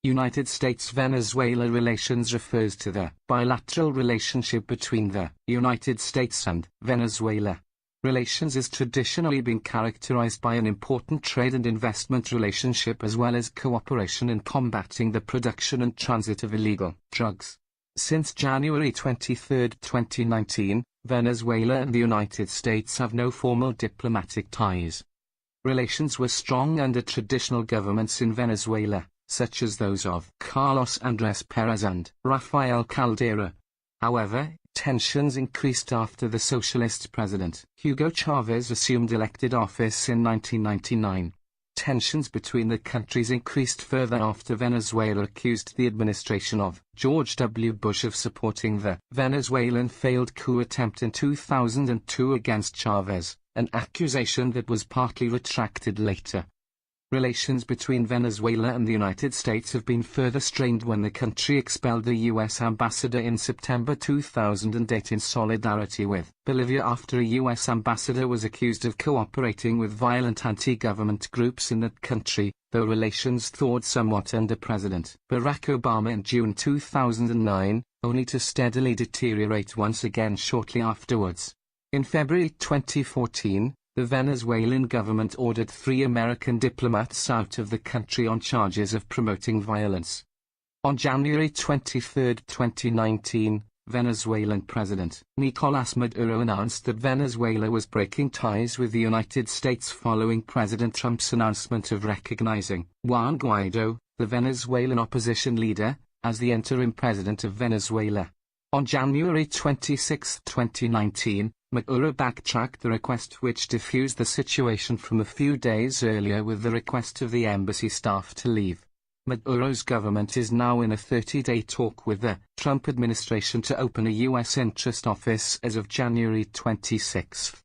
United States-Venezuela relations refers to the bilateral relationship between the United States and Venezuela. Relations has traditionally been characterized by an important trade and investment relationship as well as cooperation in combating the production and transit of illegal drugs. Since January 23, 2019, Venezuela and the United States have no formal diplomatic ties. Relations were strong under traditional governments in Venezuela, such as those of Carlos Andrés Pérez and Rafael Caldera. However, tensions increased after the socialist President Hugo Chávez assumed elected office in 1999. Tensions between the countries increased further after Venezuela accused the administration of George W. Bush of supporting the Venezuelan failed coup attempt in 2002 against Chavez, an accusation that was partly retracted later. Relations between Venezuela and the United States have been further strained when the country expelled the U.S. ambassador in September 2008 in solidarity with Bolivia after a U.S. ambassador was accused of cooperating with violent anti-government groups in that country, though relations thawed somewhat under President Barack Obama in June 2009, only to steadily deteriorate once again shortly afterwards. In February 2014, the Venezuelan government ordered 3 American diplomats out of the country on charges of promoting violence. On January 23, 2019, Venezuelan President Nicolás Maduro announced that Venezuela was breaking ties with the United States following President Trump's announcement of recognizing Juan Guaidó, the Venezuelan opposition leader, as the interim president of Venezuela. On January 26, 2019, Maduro backtracked the request which diffused the situation from a few days earlier with the request of the embassy staff to leave. Maduro's government is now in a 30-day talk with the Trump administration to open a U.S. interest office as of January 26.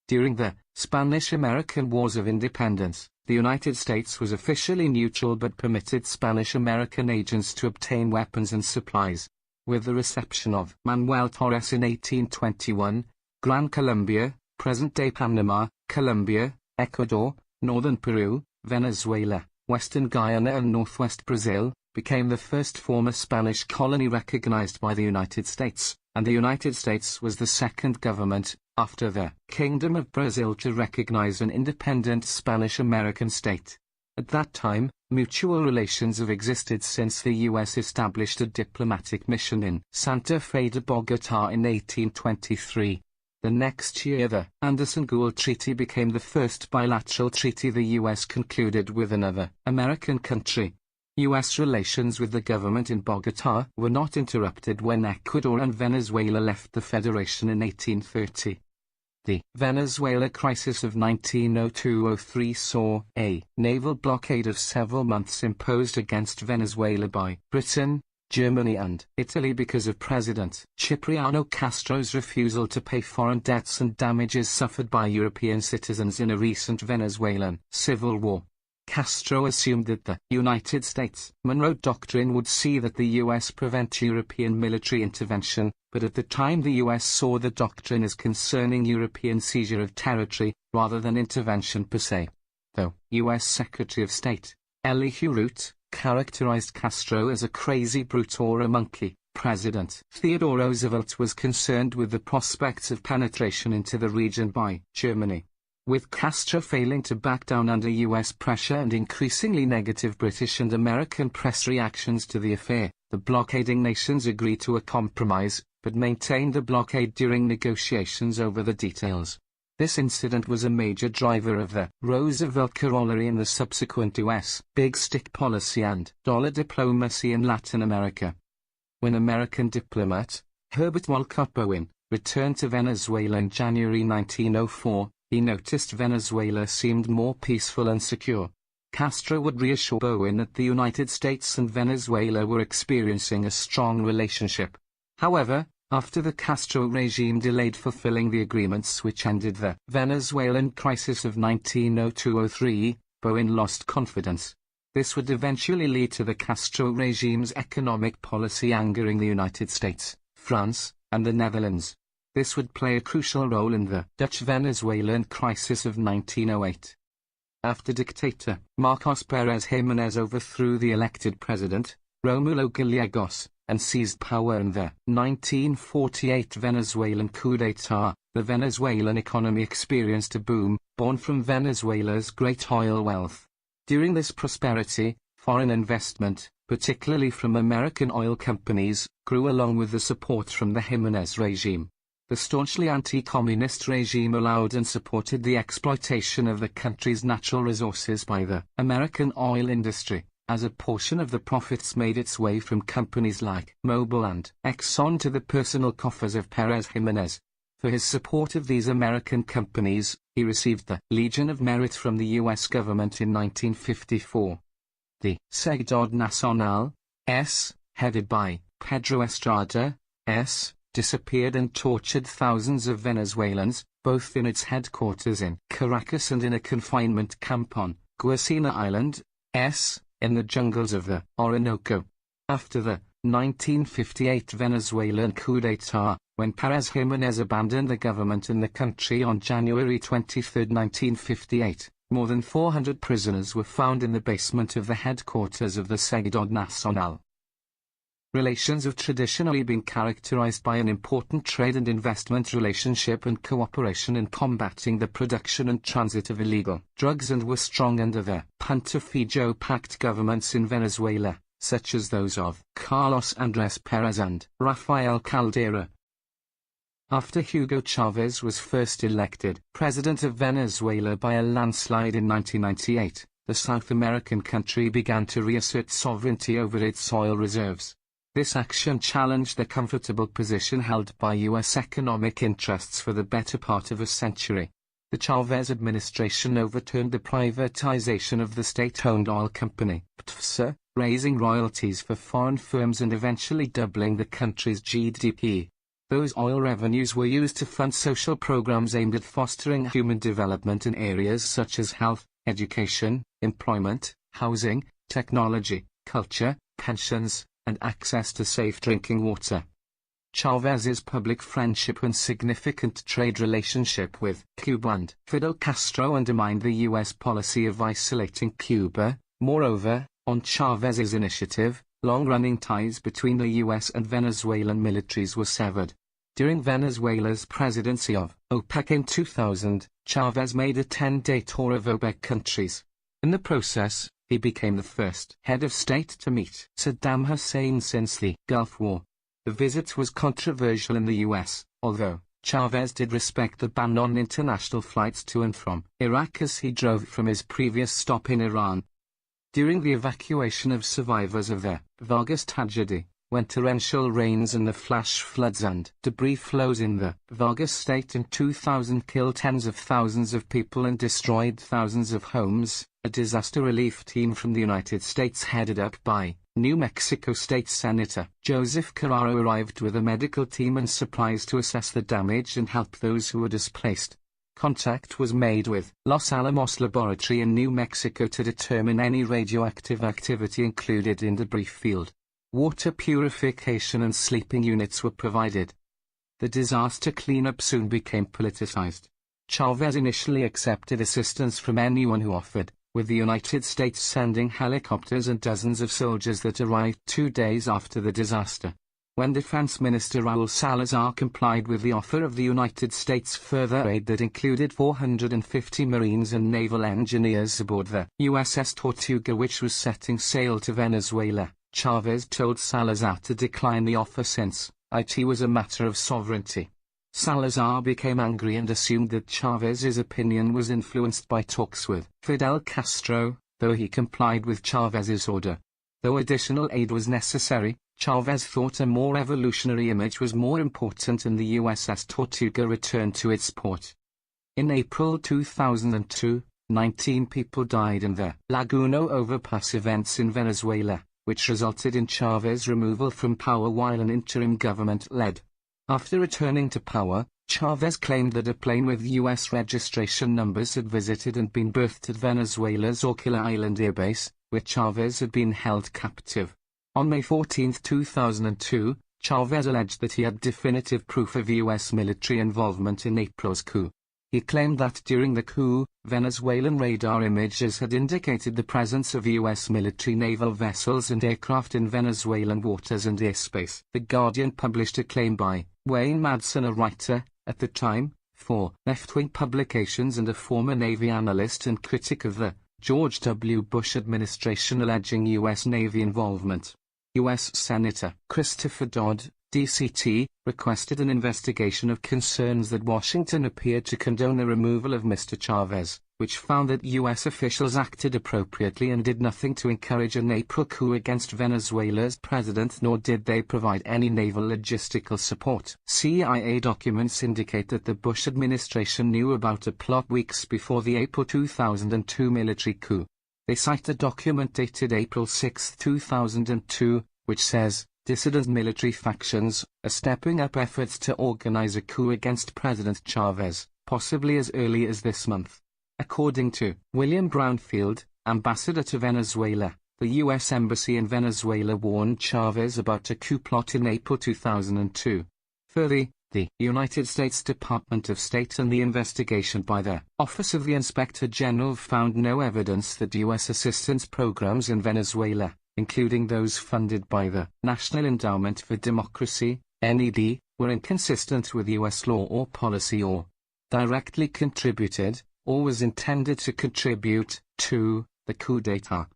During the Spanish-American Wars of Independence, the United States was officially neutral but permitted Spanish-American agents to obtain weapons and supplies. With the reception of Manuel Torres in 1821, Gran Colombia, present-day Panama, Colombia, Ecuador, northern Peru, Venezuela, western Guyana and northwest Brazil, became the first former Spanish colony recognized by the United States, and the United States was the second government, after the Kingdom of Brazil, to recognize an independent Spanish-American state. At that time, mutual relations have existed since the U.S. established a diplomatic mission in Santa Fe de Bogotá in 1823. The next year the Anderson-Gould Treaty became the first bilateral treaty the U.S. concluded with another American country. U.S. relations with the government in Bogotá were not interrupted when Ecuador and Venezuela left the Federation in 1830. The Venezuela crisis of 1902–03 saw a naval blockade of several months imposed against Venezuela by Britain, Germany and Italy because of President Cipriano Castro's refusal to pay foreign debts and damages suffered by European citizens in a recent Venezuelan civil war. Castro assumed that the United States Monroe Doctrine would see that the U.S. prevent European military intervention, but at the time the U.S. saw the doctrine as concerning European seizure of territory, rather than intervention per se. Though U.S. Secretary of State Elihu Root characterized Castro as a crazy brute or a monkey, President Theodore Roosevelt was concerned with the prospects of penetration into the region by Germany. With Castro failing to back down under U.S. pressure and increasingly negative British and American press reactions to the affair, the blockading nations agreed to a compromise, but maintained the blockade during negotiations over the details. This incident was a major driver of the Roosevelt corollary in the subsequent U.S. big stick policy and dollar diplomacy in Latin America. When American diplomat Herbert Walcott Bowen returned to Venezuela in January 1904, he noticed Venezuela seemed more peaceful and secure. Castro would reassure Bowen that the United States and Venezuela were experiencing a strong relationship. However, after the Castro regime delayed fulfilling the agreements which ended the Venezuelan crisis of 1902–03, Bowen lost confidence. This would eventually lead to the Castro regime's economic policy angering the United States, France, and the Netherlands. This would play a crucial role in the Dutch-Venezuelan crisis of 1908. After dictator Marcos Pérez Jiménez overthrew the elected president, Romulo Gallegos, and seized power in the 1948 Venezuelan coup d'état, the Venezuelan economy experienced a boom, born from Venezuela's great oil wealth. During this prosperity, foreign investment, particularly from American oil companies, grew along with the support from the Jiménez regime. The staunchly anti-communist regime allowed and supported the exploitation of the country's natural resources by the American oil industry, as a portion of the profits made its way from companies like Mobil and Exxon to the personal coffers of Pérez Jiménez. For his support of these American companies, he received the Legion of Merit from the U.S. government in 1954. The Seguridad Nacional, headed by Pedro Estrada, disappeared and tortured thousands of Venezuelans, both in its headquarters in Caracas and in a confinement camp on Guasina Island, in the jungles of the Orinoco. After the 1958 Venezuelan coup d'état, when Pérez Jiménez abandoned the government in the country on January 23, 1958, more than 400 prisoners were found in the basement of the headquarters of the Seguridad Nacional. Relations have traditionally been characterized by an important trade and investment relationship and cooperation in combating the production and transit of illegal drugs, and were strong under the Pontificio-packed governments in Venezuela, such as those of Carlos Andrés Pérez and Rafael Caldera. After Hugo Chávez was first elected president of Venezuela by a landslide in 1998, the South American country began to reassert sovereignty over its oil reserves. This action challenged the comfortable position held by U.S. economic interests for the better part of a century. The Chavez administration overturned the privatization of the state-owned oil company, PDVSA, raising royalties for foreign firms and eventually doubling the country's GDP. Those oil revenues were used to fund social programs aimed at fostering human development in areas such as health, education, employment, housing, technology, culture, pensions, and access to safe drinking water. Chávez's public friendship and significant trade relationship with Cuba and Fidel Castro undermined the U.S. policy of isolating Cuba. Moreover, on Chávez's initiative, long-running ties between the U.S. and Venezuelan militaries were severed. During Venezuela's presidency of OPEC in 2000, Chávez made a 10-day tour of OPEC countries. In the process, he became the first head of state to meet Saddam Hussein since the Gulf War. The visit was controversial in the U.S., although Chávez did respect the ban on international flights to and from Iraq as he drove from his previous stop in Iran. During the evacuation of survivors of the Vargas tragedy, when torrential rains and the flash floods and debris flows in the Vargas state in 2000 killed tens of thousands of people and destroyed thousands of homes, a disaster relief team from the United States headed up by New Mexico State Senator Joseph Carraro arrived with a medical team and supplies to assess the damage and help those who were displaced. Contact was made with Los Alamos Laboratory in New Mexico to determine any radioactive activity included in debris field. Water purification and sleeping units were provided. The disaster cleanup soon became politicized. Chávez initially accepted assistance from anyone who offered, with the United States sending helicopters and dozens of soldiers that arrived 2 days after the disaster. When Defense Minister Raúl Salazar complied with the offer of the United States further aid that included 450 Marines and naval engineers aboard the USS Tortuga, which was setting sail to Venezuela, Chávez told Salazar to decline the offer since it was a matter of sovereignty. Salazar became angry and assumed that Chávez's opinion was influenced by talks with Fidel Castro, though he complied with Chávez's order. Though additional aid was necessary, Chávez thought a more revolutionary image was more important and the USS Tortuga returned to its port. In April 2002, 19 people died in the Laguno overpass events in Venezuela, which resulted in Chávez's removal from power while an interim government led. After returning to power, Chávez claimed that a plane with U.S. registration numbers had visited and been berthed at Venezuela's Orquilla Island Air Base, where Chávez had been held captive. On May 14, 2002, Chávez alleged that he had definitive proof of U.S. military involvement in April's coup. He claimed that during the coup, Venezuelan radar images had indicated the presence of U.S. military naval vessels and aircraft in Venezuelan waters and airspace. The Guardian published a claim by Wayne Madsen, a writer, at the time, for left-wing publications and a former Navy analyst and critic of the George W. Bush administration, alleging U.S. Navy involvement. U.S. Senator Christopher Dodd, DCT, requested an investigation of concerns that Washington appeared to condone the removal of Mr. Chavez, which found that U.S. officials acted appropriately and did nothing to encourage an April coup against Venezuela's president, nor did they provide any naval logistical support. CIA documents indicate that the Bush administration knew about a plot weeks before the April 2002 military coup. They cite a document dated April 6, 2002, which says, "Dissident military factions are stepping up efforts to organize a coup against President Chavez, possibly as early as this month." According to William Brownfield, ambassador to Venezuela, the U.S. Embassy in Venezuela warned Chavez about a coup plot in April 2002. Further, the United States Department of State and the investigation by the Office of the Inspector General found no evidence that U.S. assistance programs in Venezuela, including those funded by the National Endowment for Democracy, NED, were inconsistent with U.S. law or policy, or directly contributed, or was intended to contribute, to the coup d'état.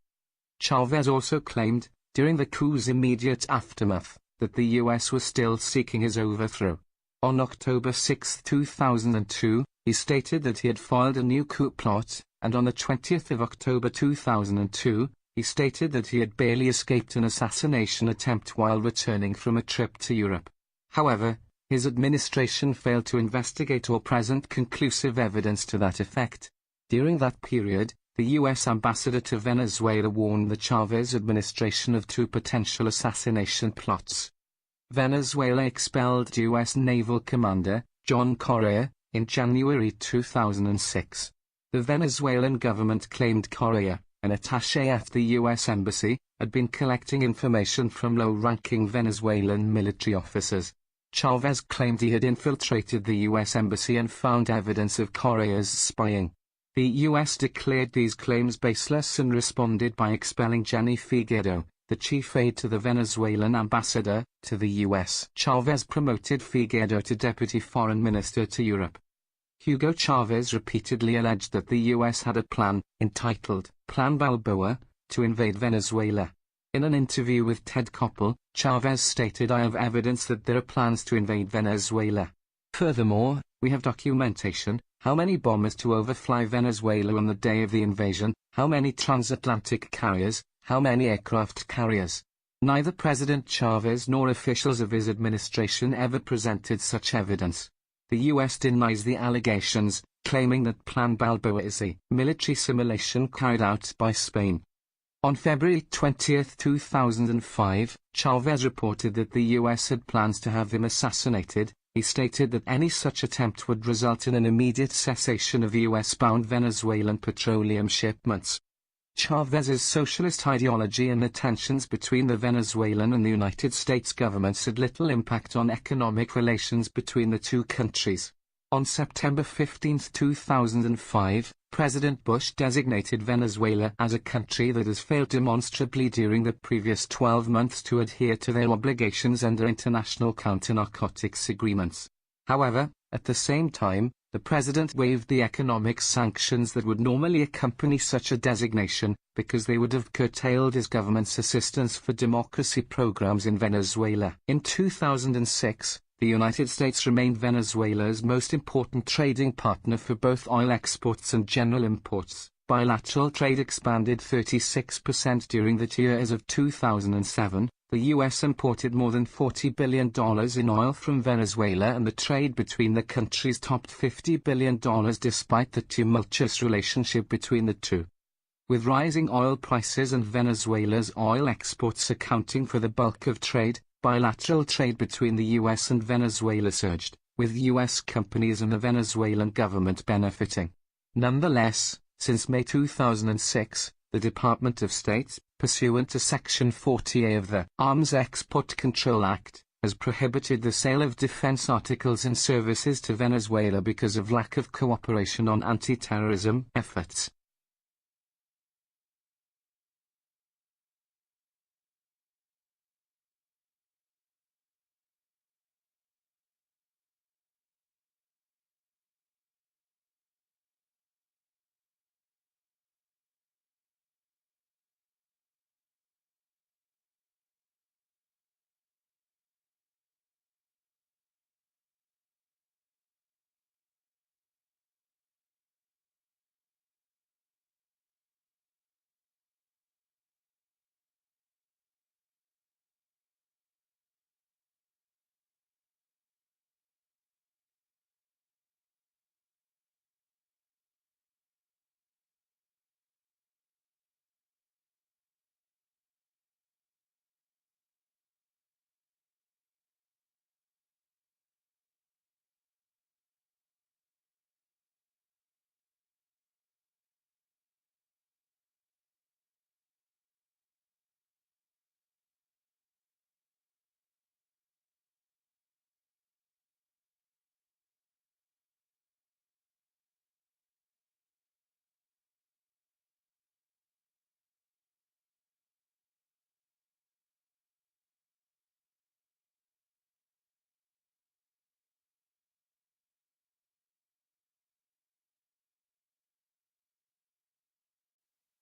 Chavez also claimed, during the coup's immediate aftermath, that the U.S. was still seeking his overthrow. On October 6, 2002, he stated that he had filed a new coup plot, and on the 20th of October 2002, he stated that he had barely escaped an assassination attempt while returning from a trip to Europe. However, his administration failed to investigate or present conclusive evidence to that effect. During that period, the U.S. ambassador to Venezuela warned the Chavez administration of two potential assassination plots. Venezuela expelled U.S. Naval Commander John Correa in January 2006. The Venezuelan government claimed Correa, an attaché at the U.S. Embassy, had been collecting information from low-ranking Venezuelan military officers. Chavez claimed he had infiltrated the U.S. Embassy and found evidence of Correa's spying. The U.S. declared these claims baseless and responded by expelling Jenny Figueredo, the chief aide to the Venezuelan ambassador to the U.S. Chavez promoted Figueredo to deputy foreign minister to Europe. Hugo Chavez repeatedly alleged that the U.S. had a plan, entitled Plan Balboa, to invade Venezuela. In an interview with Ted Koppel, Chavez stated, "I have evidence that there are plans to invade Venezuela. Furthermore, we have documentation, how many bombers to overfly Venezuela on the day of the invasion, how many transatlantic carriers, how many aircraft carriers." Neither President Chavez nor officials of his administration ever presented such evidence. The U.S. denies the allegations, claiming that Plan Balboa is a military simulation carried out by Spain. On February 20, 2005, Chavez reported that the U.S. had plans to have him assassinated. He stated that any such attempt would result in an immediate cessation of U.S.-bound Venezuelan petroleum shipments. Chavez's socialist ideology and the tensions between the Venezuelan and the United States governments had little impact on economic relations between the two countries. On September 15, 2005, President Bush designated Venezuela as a country that has failed demonstrably during the previous 12 months to adhere to their obligations under international counter-narcotics agreements. However, at the same time, the president waived the economic sanctions that would normally accompany such a designation, because they would have curtailed his government's assistance for democracy programs in Venezuela. In 2006, the United States remained Venezuela's most important trading partner for both oil exports and general imports. Bilateral trade expanded 36% during the years of 2007. The U.S. imported more than $40 billion in oil from Venezuela, and the trade between the countries topped $50 billion despite the tumultuous relationship between the two. With rising oil prices and Venezuela's oil exports accounting for the bulk of trade, bilateral trade between the U.S. and Venezuela surged, with U.S. companies and the Venezuelan government benefiting. Nonetheless, since May 2006, the Department of State, pursuant to Section 40A of the Arms Export Control Act, has prohibited the sale of defense articles and services to Venezuela because of lack of cooperation on anti-terrorism efforts.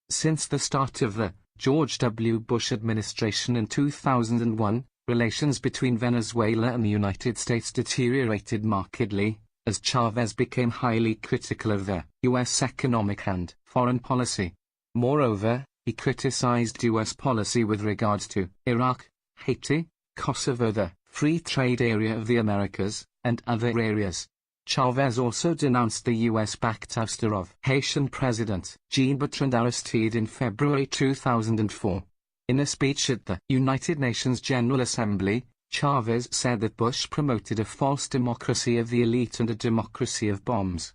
Since the start of the George W. Bush administration in 2001, relations between Venezuela and the United States deteriorated markedly, as Chavez became highly critical of the U.S. economic and foreign policy. Moreover, he criticized U.S. policy with regards to Iraq, Haiti, Kosovo, the Free Trade Area of the Americas, and other areas. Chavez also denounced the U.S.-backed ouster of Haitian President Jean-Bertrand Aristide in February 2004. In a speech at the United Nations General Assembly, Chavez said that Bush promoted a false democracy of the elite and a democracy of bombs.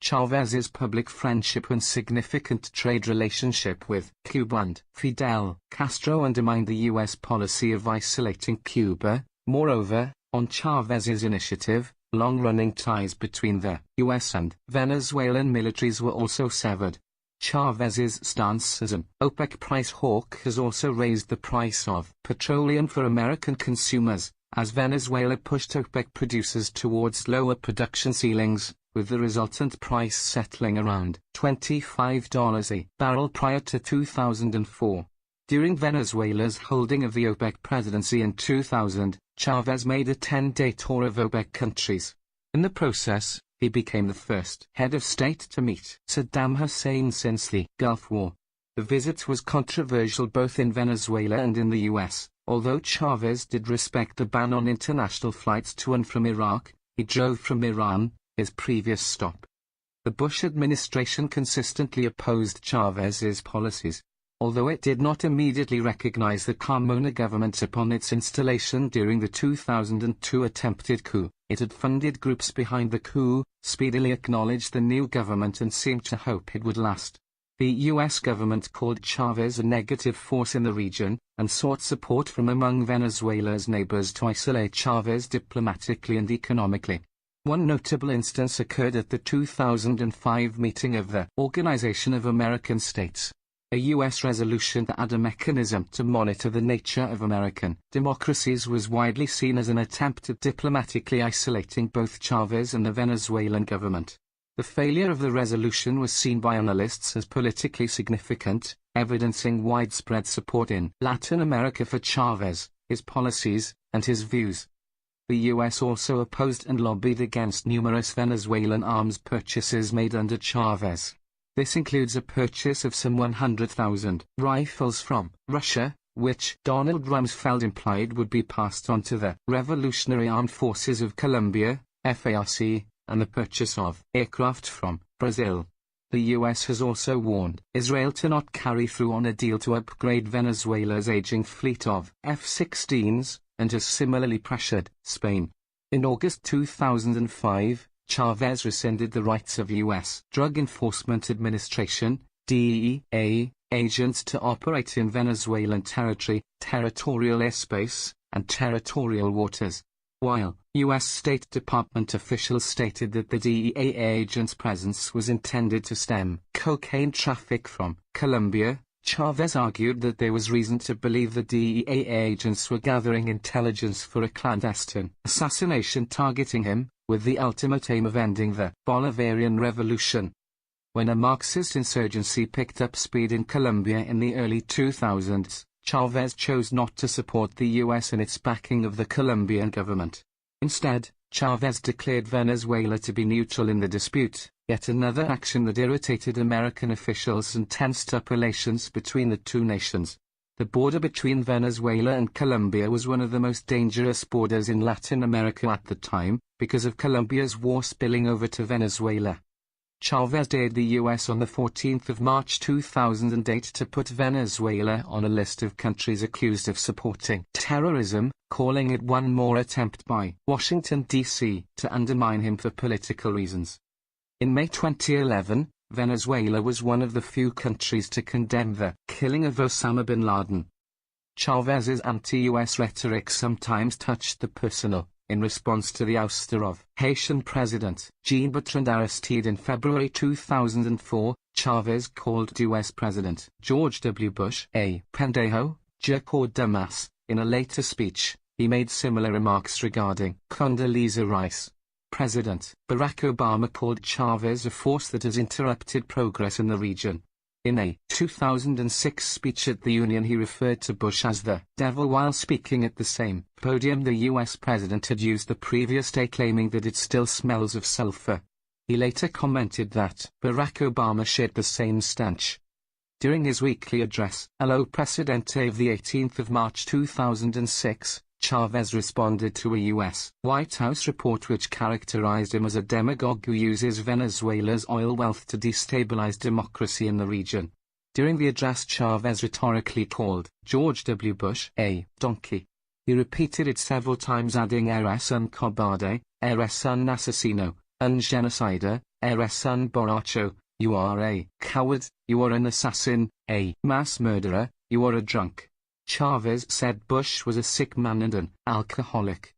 Chavez's public friendship and significant trade relationship with Cuba and Fidel Castro undermined the U.S. policy of isolating Cuba. Moreover, on Chavez's initiative, long-running ties between the U.S. and Venezuelan militaries were also severed. Chavez's stance as an OPEC price hawk has also raised the price of petroleum for American consumers, as Venezuela pushed OPEC producers towards lower production ceilings, with the resultant price settling around $25 a barrel prior to 2004. During Venezuela's holding of the OPEC presidency in 2000, Chavez made a 10-day tour of OPEC countries. In the process, he became the first head of state to meet Saddam Hussein since the Gulf War. The visit was controversial both in Venezuela and in the US. Although Chavez did respect the ban on international flights to and from Iraq, he drove from Iran, his previous stop. The Bush administration consistently opposed Chavez's policies. Although it did not immediately recognize the Carmona government upon its installation during the 2002 attempted coup, it had funded groups behind the coup, speedily acknowledged the new government and seemed to hope it would last. The U.S. government called Chavez a negative force in the region, and sought support from among Venezuela's neighbors to isolate Chavez diplomatically and economically. One notable instance occurred at the 2005 meeting of the Organization of American States. A U.S. resolution to add a mechanism to monitor the nature of American democracies was widely seen as an attempt at diplomatically isolating both Chavez and the Venezuelan government. The failure of the resolution was seen by analysts as politically significant, evidencing widespread support in Latin America for Chavez, his policies, and his views. The U.S. also opposed and lobbied against numerous Venezuelan arms purchases made under Chavez. This includes a purchase of some 100,000 rifles from Russia, which Donald Rumsfeld implied would be passed on to the Revolutionary Armed Forces of Colombia, FARC, and the purchase of aircraft from Brazil. The U.S. has also warned Israel to not carry through on a deal to upgrade Venezuela's aging fleet of F-16s, and has similarly pressured Spain. In August 2005, Chavez rescinded the rights of U.S. Drug Enforcement Administration, DEA, agents to operate in Venezuelan territorial airspace, and territorial waters. While U.S. State Department officials stated that the DEA agents' presence was intended to stem cocaine traffic from Colombia, Chavez argued that there was reason to believe the DEA agents were gathering intelligence for a clandestine assassination targeting him, with the ultimate aim of ending the Bolivarian Revolution. When a Marxist insurgency picked up speed in Colombia in the early 2000s, Chavez chose not to support the U.S. in its backing of the Colombian government. Instead, Chavez declared Venezuela to be neutral in the dispute, yet another action that irritated American officials and tensed up relations between the two nations. The border between Venezuela and Colombia was one of the most dangerous borders in Latin America at the time, because of Colombia's war spilling over to Venezuela. Chavez dared the U.S. on the 14th of March 2008 to put Venezuela on a list of countries accused of supporting terrorism, calling it one more attempt by Washington, D.C. to undermine him for political reasons. In May 2011, Venezuela was one of the few countries to condemn the killing of Osama bin Laden. Chavez's anti-U.S. rhetoric sometimes touched the personal. In response to the ouster of Haitian President Jean-Bertrand Aristide in February 2004, Chavez called U.S. President George W. Bush a pendejo, jerk or dumbass. In a later speech, he made similar remarks regarding Condoleezza Rice. President Barack Obama called Chavez a force that has interrupted progress in the region. In a 2006 speech at the Union, he referred to Bush as the devil while speaking at the same podium the U.S. president had used the previous day, claiming that it still smells of sulfur. He later commented that Barack Obama shared the same stench. During his weekly address, El Presidente of the 18th of March 2006, Chavez responded to a U.S. White House report which characterized him as a demagogue who uses Venezuela's oil wealth to destabilize democracy in the region. During the address, Chavez rhetorically called George W. Bush a donkey. He repeated it several times, adding "Eres un cobarde, eres un asesino, un genocida, eres un borracho, you are a coward, you are an assassin, a mass murderer, you are a drunk." Chavez said Bush was a sick man and an alcoholic.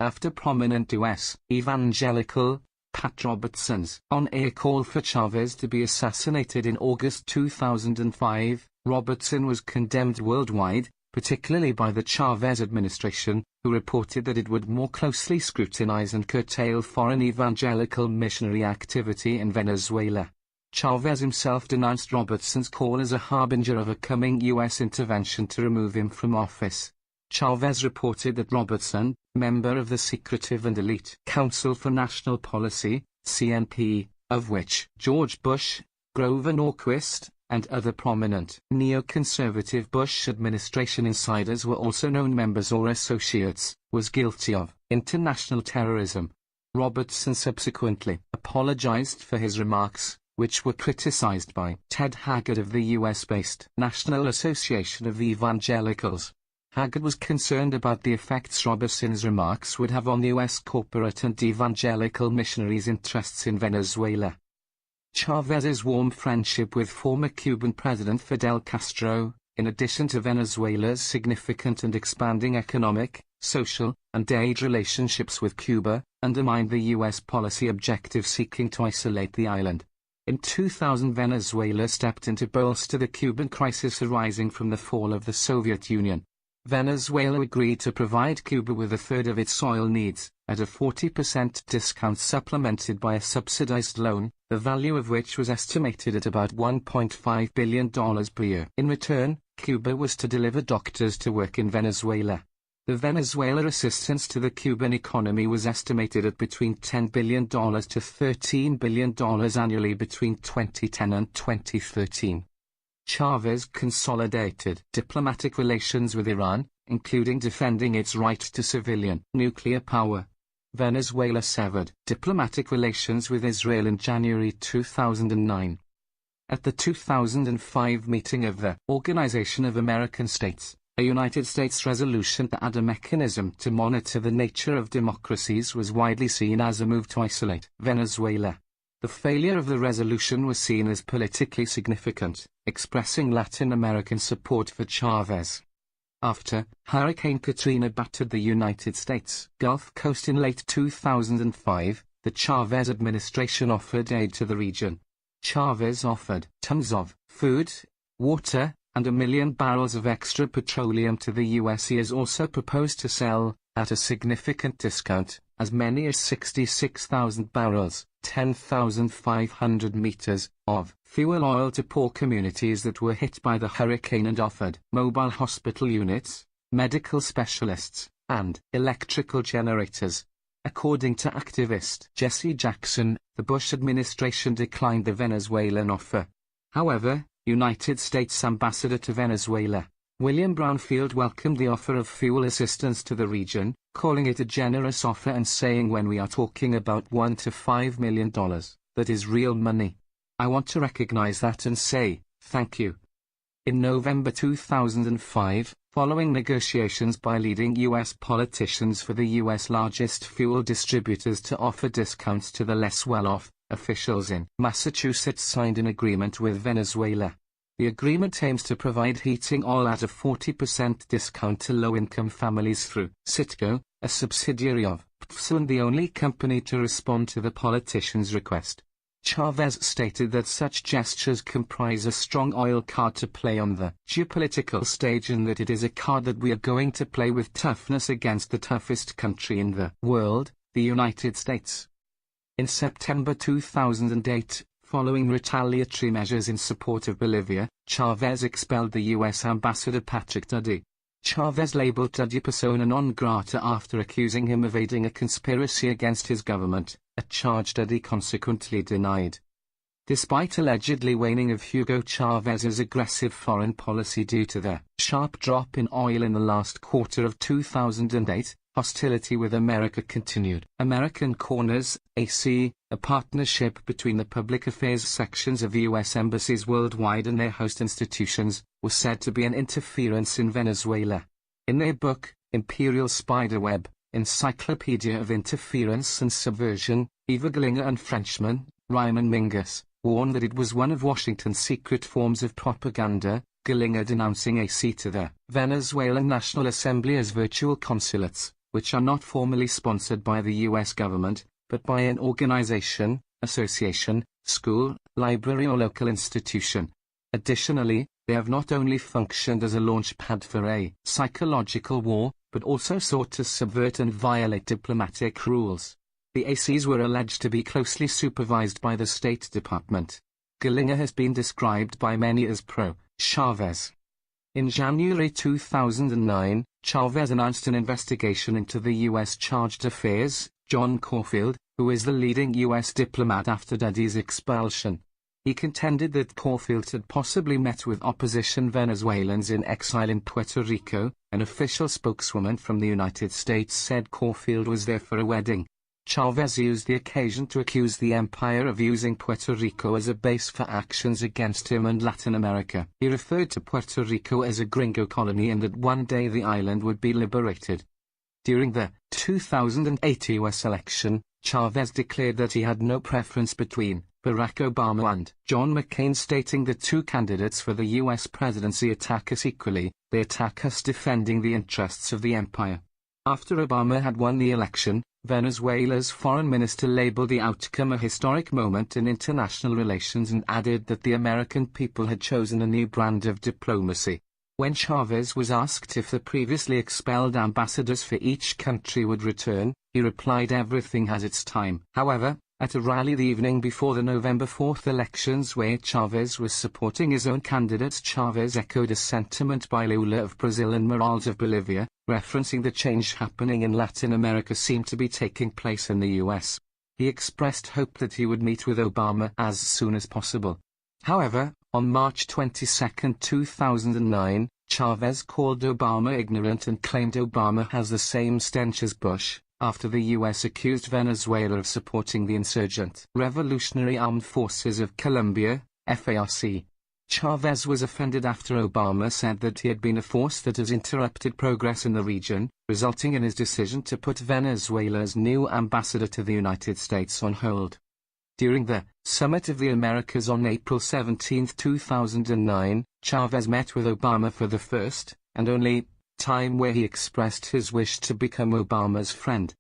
After prominent U.S. evangelical Pat Robertson's on-air call for Chavez to be assassinated in August 2005, Robertson was condemned worldwide, particularly by the Chavez administration, who reported that it would more closely scrutinize and curtail foreign evangelical missionary activity in Venezuela. Chavez himself denounced Robertson's call as a harbinger of a coming U.S. intervention to remove him from office. Chavez reported that Robertson, member of the Secretive and Elite Council for National Policy, CNP, of which George Bush, Grover Norquist, and other prominent neoconservative Bush administration insiders were also known members or associates, was guilty of international terrorism. Robertson subsequently apologized for his remarks, which were criticized by Ted Haggard of the U.S.-based National Association of Evangelicals. Haggard was concerned about the effects Robertson's remarks would have on U.S. corporate and evangelical missionaries' interests in Venezuela. Chavez's warm friendship with former Cuban President Fidel Castro, in addition to Venezuela's significant and expanding economic, social, and aid relationships with Cuba, undermined the U.S. policy objective seeking to isolate the island. In 2000, Venezuela stepped in to bolster the Cuban crisis arising from the fall of the Soviet Union. Venezuela agreed to provide Cuba with a third of its oil needs, at a 40% discount supplemented by a subsidized loan, the value of which was estimated at about $1.5 billion per year. In return, Cuba was to deliver doctors to work in Venezuela. The Venezuela assistance to the Cuban economy was estimated at between $10 billion to $13 billion annually between 2010 and 2013. Chavez consolidated diplomatic relations with Iran, including defending its right to civilian nuclear power. Venezuela severed diplomatic relations with Israel in January 2009. At the 2005 meeting of the Organization of American States, a United States resolution to add a mechanism to monitor the nature of democracies was widely seen as a move to isolate Venezuela. The failure of the resolution was seen as politically significant, expressing Latin American support for Chavez. After Hurricane Katrina battered the United States Gulf Coast in late 2005, the Chavez administration offered aid to the region. Chavez offered tons of food, water, and 1 million barrels of extra petroleum to the U.S. He has also proposed to sell, at a significant discount, as many as 66,000 barrels, 10,500 meters, of fuel oil to poor communities that were hit by the hurricane, and offered mobile hospital units, medical specialists, and electrical generators. According to activist Jesse Jackson, the Bush administration declined the Venezuelan offer. However, United States Ambassador to Venezuela, William Brownfield, welcomed the offer of fuel assistance to the region, calling it a generous offer and saying, "When we are talking about $1 to $5 million, that is real money. I want to recognize that and say, thank you." In November 2005, following negotiations by leading U.S. politicians for the U.S. largest fuel distributors to offer discounts to the less well-off, officials in Massachusetts signed an agreement with Venezuela. The agreement aims to provide heating oil at a 40% discount to low-income families through Citgo, a subsidiary of PFSA and the only company to respond to the politicians' request. Chavez stated that such gestures comprise a strong oil card to play on the geopolitical stage, and that it is a card that we are going to play with toughness against the toughest country in the world, the United States. In September 2008, following retaliatory measures in support of Bolivia, Chavez expelled the U.S. ambassador Patrick Duddy. Chavez labeled Duddy persona non grata after accusing him of aiding a conspiracy against his government, a charge Duddy consequently denied. Despite allegedly waning of Hugo Chávez's aggressive foreign policy due to the sharp drop in oil in the last quarter of 2008, hostility with America continued. American Corners, AC, a partnership between the public affairs sections of U.S. embassies worldwide and their host institutions, was said to be an interference in Venezuela. In their book, Imperial Spiderweb, Encyclopedia of Interference and Subversion, Eva Galinger and Frenchman, Ryman Mingus, warned that it was one of Washington's secret forms of propaganda, Galinger denouncing AC to the Venezuelan National Assembly as virtual consulates, which are not formally sponsored by the U.S. government, but by an organization, association, school, library or local institution. Additionally, they have not only functioned as a launch pad for a psychological war, but also sought to subvert and violate diplomatic rules. The ACs were alleged to be closely supervised by the State Department. Galinger has been described by many as pro-Chavez. In January 2009, Chavez announced an investigation into the U.S. Chargé d'Affaires, John Caulfield, who is the leading U.S. diplomat after Duddy's expulsion. He contended that Caulfield had possibly met with opposition Venezuelans in exile in Puerto Rico. An official spokeswoman from the United States said Caulfield was there for a wedding. Chavez used the occasion to accuse the empire of using Puerto Rico as a base for actions against him and Latin America. He referred to Puerto Rico as a gringo colony and that one day the island would be liberated. During the 2008 U.S. election, Chavez declared that he had no preference between Barack Obama and John McCain, stating that two candidates for the U.S. presidency attack us equally, they attack us defending the interests of the empire. After Obama had won the election, Venezuela's foreign minister labeled the outcome a historic moment in international relations and added that the American people had chosen a new brand of diplomacy. When Chavez was asked if the previously expelled ambassadors for each country would return, he replied, "Everything has its time." However, at a rally the evening before the November 4th elections where Chavez was supporting his own candidates, Chavez echoed a sentiment by Lula of Brazil and Morales of Bolivia, referencing the change happening in Latin America seemed to be taking place in the U.S. He expressed hope that he would meet with Obama as soon as possible. However, on March 22, 2009, Chavez called Obama ignorant and claimed Obama has the same stench as Bush, after the U.S. accused Venezuela of supporting the insurgent Revolutionary Armed Forces of Colombia, FARC. Chavez was offended after Obama said that he had been a force that has interrupted progress in the region, resulting in his decision to put Venezuela's new ambassador to the United States on hold. During the Summit of the Americas on April 17, 2009, Chavez met with Obama for the first, and only, time where he expressed his wish to become Obama's friend.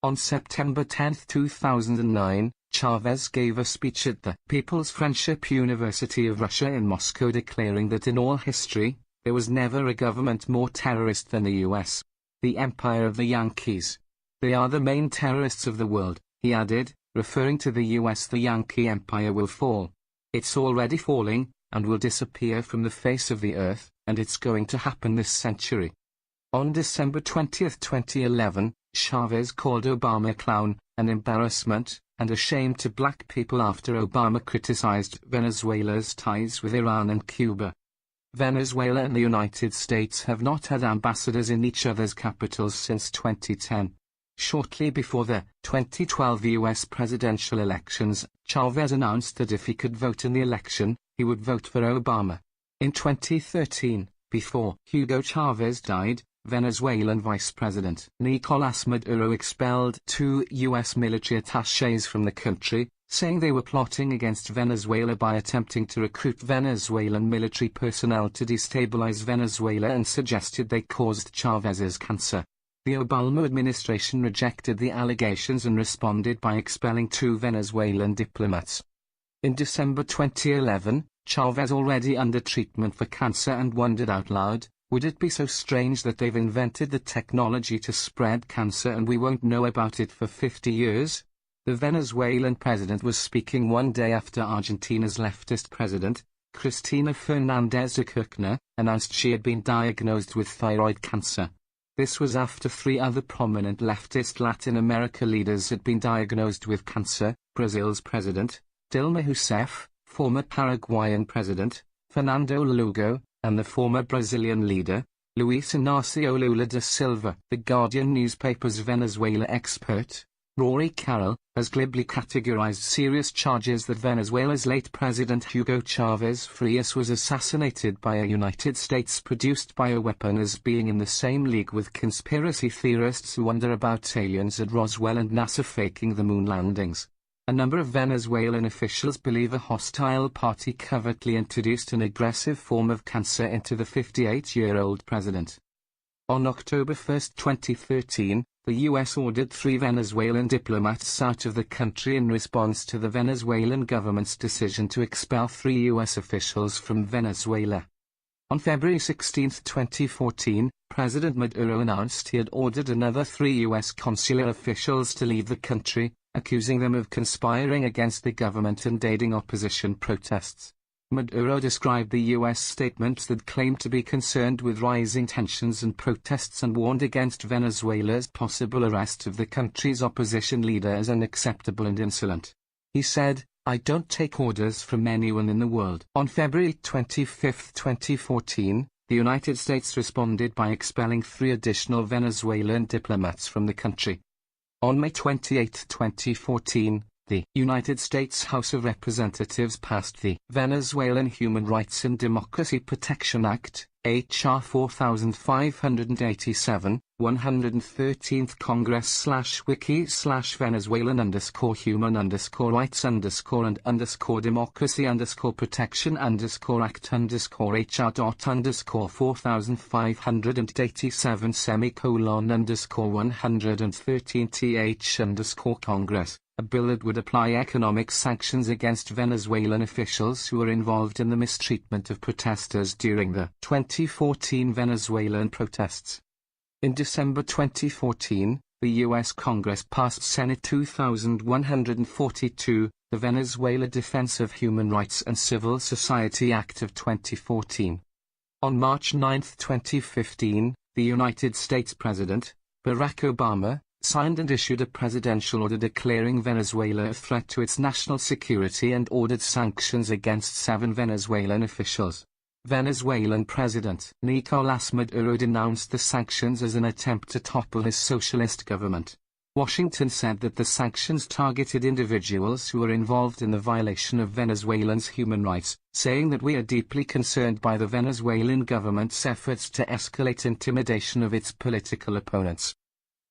On September 10, 2009, Chavez gave a speech at the People's Friendship University of Russia in Moscow declaring that in all history, there was never a government more terrorist than the US. The empire of the Yankees. They are the main terrorists of the world, he added, referring to the US. The Yankee empire will fall. It's already falling, and will disappear from the face of the earth, and it's going to happen this century. On December 20, 2011, Chavez called Obama a clown, an embarrassment, and a shame to black people after Obama criticized Venezuela's ties with Iran and Cuba. Venezuela and the United States have not had ambassadors in each other's capitals since 2010. Shortly before the 2012 U.S. presidential elections, Chavez announced that if he could vote in the election, he would vote for Obama. In 2013, before Hugo Chávez died, Venezuelan Vice President Nicolás Maduro expelled 2 U.S. military attachés from the country, saying they were plotting against Venezuela by attempting to recruit Venezuelan military personnel to destabilize Venezuela and suggested they caused Chávez's cancer. The Obama administration rejected the allegations and responded by expelling 2 Venezuelan diplomats. In December 2011, Chavez already under treatment for cancer and wondered out loud, would it be so strange that they've invented the technology to spread cancer and we won't know about it for 50 years? The Venezuelan president was speaking one day after Argentina's leftist president, Cristina Fernández de Kirchner, announced she had been diagnosed with thyroid cancer. This was after 3 other prominent leftist Latin America leaders had been diagnosed with cancer: Brazil's president, Dilma Rousseff, former Paraguayan president, Fernando Lugo, and the former Brazilian leader, Luis Inácio Lula da Silva. The Guardian newspaper's Venezuela expert, Rory Carroll, has glibly categorized serious charges that Venezuela's late President Hugo Chávez Frías was assassinated by a United States-produced bioweapon as being in the same league with conspiracy theorists who wonder about aliens at Roswell and NASA faking the moon landings. A number of Venezuelan officials believe a hostile party covertly introduced an aggressive form of cancer into the 58-year-old president. On October 1, 2013, the U.S. ordered 3 Venezuelan diplomats out of the country in response to the Venezuelan government's decision to expel 3 U.S. officials from Venezuela. On February 16, 2014, President Maduro announced he had ordered another 3 U.S. consular officials to leave the country, accusing them of conspiring against the government and aiding opposition protests. Maduro described the U.S. statements that claimed to be concerned with rising tensions and protests and warned against Venezuela's possible arrest of the country's opposition leader as unacceptable and insolent. He said, "I don't take orders from anyone in the world." On February 25, 2014, the United States responded by expelling 3 additional Venezuelan diplomats from the country. On May 28, 2014, the United States House of Representatives passed the Venezuelan Human Rights and Democracy Protection Act, H.R. 4587, 113th Congress/Wiki/Venezuelan_rights_act_H.R.113th/Congress, a bill that would apply economic sanctions against Venezuelan officials who were involved in the mistreatment of protesters during the 2014 Venezuelan protests. In December 2014, the U.S. Congress passed Senate 2142, the Venezuela Defense of Human Rights and Civil Society Act of 2014. On March 9, 2015, the United States President, Barack Obama, signed and issued a presidential order declaring Venezuela a threat to its national security and ordered sanctions against 7 Venezuelan officials. Venezuelan President Nicolás Maduro denounced the sanctions as an attempt to topple his socialist government. Washington said that the sanctions targeted individuals who were involved in the violation of Venezuelans' human rights, saying that we are deeply concerned by the Venezuelan government's efforts to escalate intimidation of its political opponents.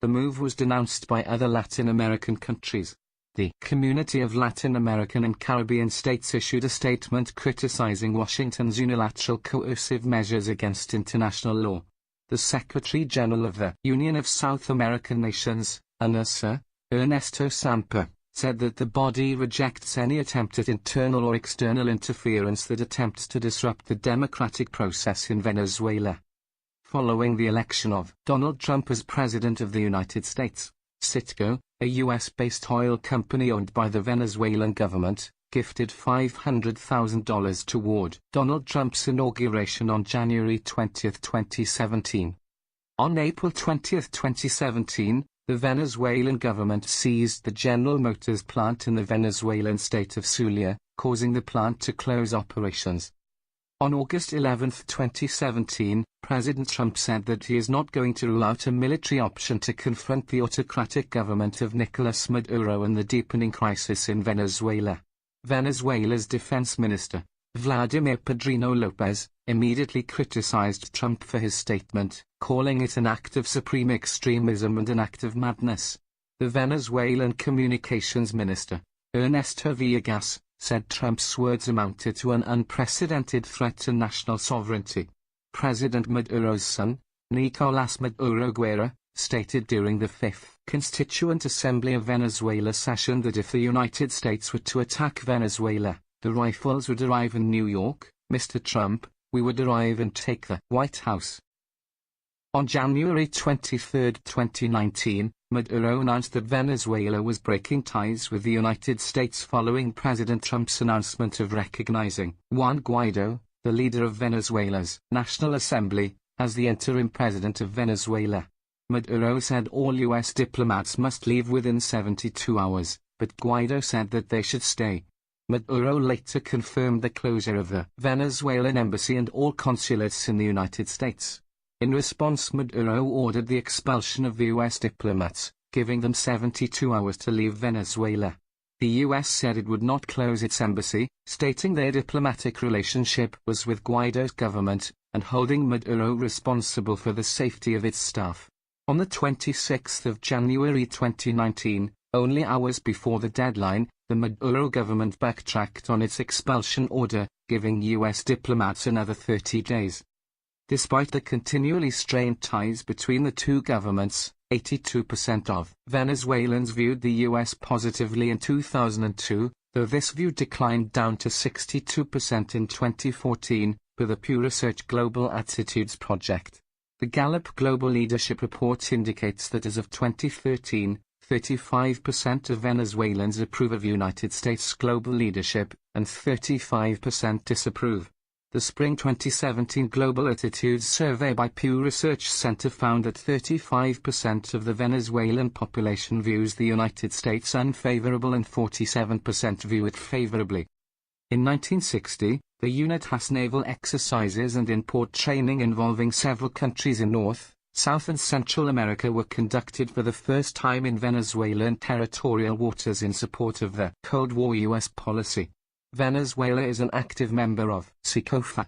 The move was denounced by other Latin American countries. The Community of Latin American and Caribbean States issued a statement criticizing Washington's unilateral coercive measures against international law. The Secretary General of the Union of South American Nations, UNASA, Ernesto Samper, said that the body rejects any attempt at internal or external interference that attempts to disrupt the democratic process in Venezuela. Following the election of Donald Trump as President of the United States, Citgo, a U.S.-based oil company owned by the Venezuelan government, gifted $500,000 toward Donald Trump's inauguration on January 20, 2017. On April 20, 2017, the Venezuelan government seized the General Motors plant in the Venezuelan state of Zulia, causing the plant to close operations. On August 11, 2017, President Trump said that he is not going to rule out a military option to confront the autocratic government of Nicolas Maduro and the deepening crisis in Venezuela. Venezuela's defense minister, Vladimir Padrino Lopez, immediately criticized Trump for his statement, calling it an act of supreme extremism and an act of madness. The Venezuelan communications minister, Ernesto Villegas, said Trump's words amounted to an unprecedented threat to national sovereignty. President Maduro's son, Nicolás Maduro Guerra, stated during the 5th Constituent Assembly of Venezuela session that if the United States were to attack Venezuela, the rifles would arrive in New York, Mr. Trump, we would arrive and take the White House. On January 23, 2019, Maduro announced that Venezuela was breaking ties with the United States following President Trump's announcement of recognizing Juan Guaido, the leader of Venezuela's National Assembly, as the interim president of Venezuela. Maduro said all U.S. diplomats must leave within 72 hours, but Guaido said that they should stay. Maduro later confirmed the closure of the Venezuelan embassy and all consulates in the United States. In response, Maduro ordered the expulsion of the U.S. diplomats, giving them 72 hours to leave Venezuela. The U.S. said it would not close its embassy, stating their diplomatic relationship was with Guaido's government, and holding Maduro responsible for the safety of its staff. On the 26th of January 2019, only hours before the deadline, the Maduro government backtracked on its expulsion order, giving U.S. diplomats another 30 days. Despite the continually strained ties between the two governments, 82% of Venezuelans viewed the U.S. positively in 2002, though this view declined down to 62% in 2014, per the Pew Research Global Attitudes Project. The Gallup Global Leadership Report indicates that as of 2013, 35% of Venezuelans approve of United States global leadership, and 35% disapprove. The Spring 2017 Global Attitudes Survey by Pew Research Center found that 35% of the Venezuelan population views the United States unfavorable and 47% view it favorably. In 1960, the unit has naval exercises and in-port training involving several countries in North, South and Central America were conducted for the first time in Venezuelan territorial waters in support of the Cold War U.S. policy. Venezuela is an active member of SECOFA,